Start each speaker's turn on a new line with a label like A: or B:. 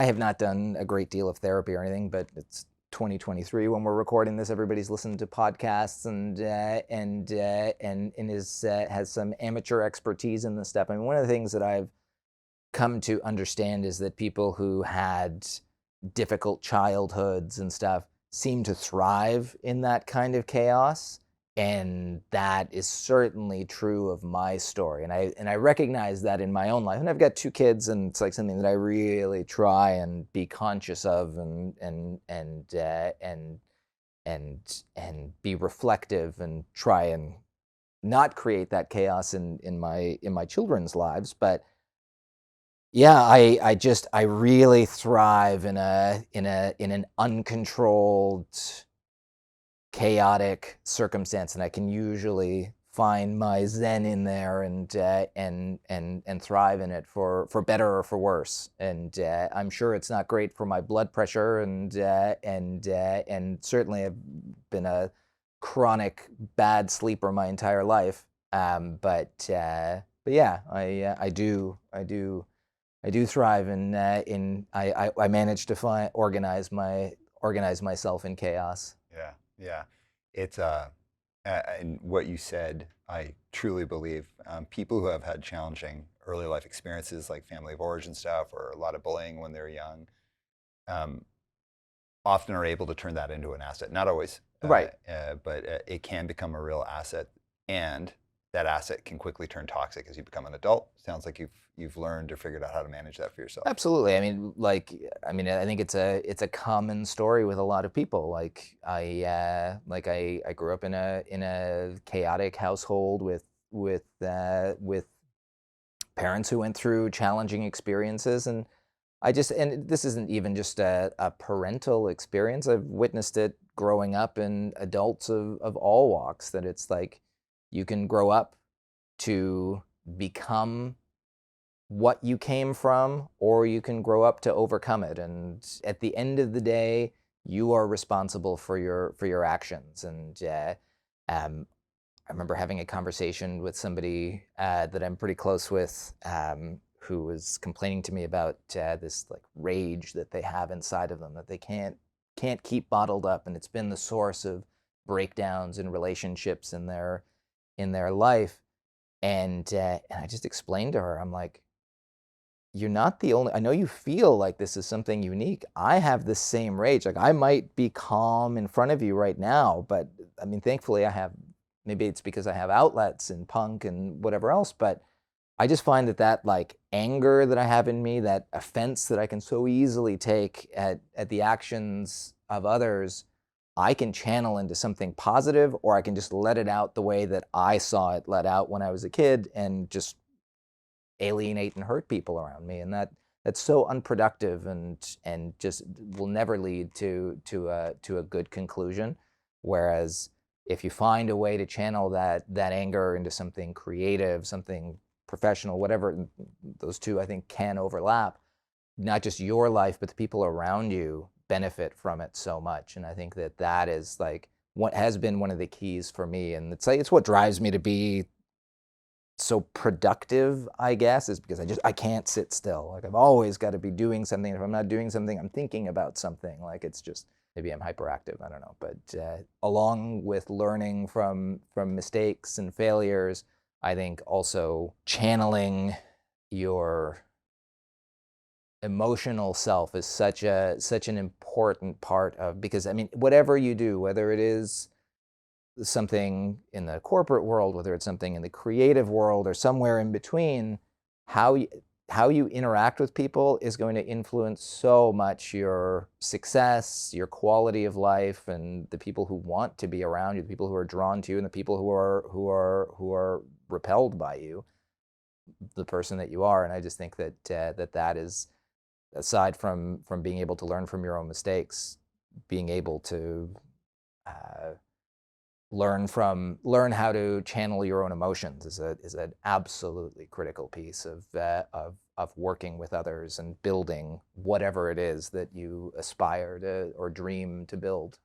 A: have not done a great deal of therapy or anything, but it's 2023 when we're recording this. Everybody's listening to podcasts and has some amateur expertise in this stuff. I mean, one of the things that I've come to understand is that people who had difficult childhoods and stuff seem to thrive in that kind of chaos. And that is certainly true of my story. And I recognize that in my own life. And I've got 2 kids, and it's like something that I really try and be conscious of and be reflective and try and not create that chaos in my children's lives. But yeah, I really thrive in an uncontrolled, chaotic circumstance, and I can usually find my zen in there and thrive in it for better or for worse. And I'm sure it's not great for my blood pressure, and certainly I've been a chronic bad sleeper my entire life. But yeah, I do thrive in I manage to organize myself in chaos.
B: Yeah, yeah. It's and what you said, I truly believe. People who have had challenging early life experiences, like family of origin stuff, or a lot of bullying when they're young, often are able to turn that into an asset. Not always,
A: Right.
B: But it can become a real asset, and that asset can quickly turn toxic as you become an adult. Sounds like you've learned or figured out how to manage that for yourself.
A: Absolutely. I mean, I think it's a common story with a lot of people. I grew up in a chaotic household with parents who went through challenging experiences, and this isn't even just a parental experience. I've witnessed it growing up in adults of all walks, that it's like you can grow up to become what you came from, or you can grow up to overcome it. And at the end of the day, you are responsible for your actions. And I remember having a conversation with somebody that I'm pretty close with, who was complaining to me about this like rage that they have inside of them that they can't keep bottled up, and it's been the source of breakdowns in relationships in their life. And I just explained to her, I'm like, you're not the only, I know you feel like this is something unique. I have the same rage. Like, I might be calm in front of you right now, but I mean, thankfully maybe it's because I have outlets in punk and whatever else, but I just find that like anger that I have in me, that offense that I can so easily take at the actions of others, I can channel into something positive, or I can just let it out the way that I saw it let out when I was a kid, and just alienate and hurt people around me. And that's so unproductive, and just will never lead to a good conclusion. Whereas if you find a way to channel that anger into something creative, something professional, whatever, those two I think can overlap, not just your life, but the people around you benefit from it so much. And I think that is like what has been one of the keys for me. And it's what drives me to be so productive, I guess, is because I can't sit still. Like, I've always got to be doing something. If I'm not doing something, I'm thinking about something. Like, it's just, maybe I'm hyperactive, I don't know. But along with learning from mistakes and failures, I think also channeling your emotional self is such an important part of, because I mean, whatever you do, whether it is something in the corporate world, whether it's something in the creative world, or somewhere in between, how you interact with people is going to influence so much your success, your quality of life, and the people who want to be around you, the people who are drawn to you, and the people who are repelled by you, the person that you are. And I just think that is, aside from being able to learn from your own mistakes, being able to learn how to channel your own emotions is an absolutely critical piece of working with others and building whatever it is that you aspire to or dream to build.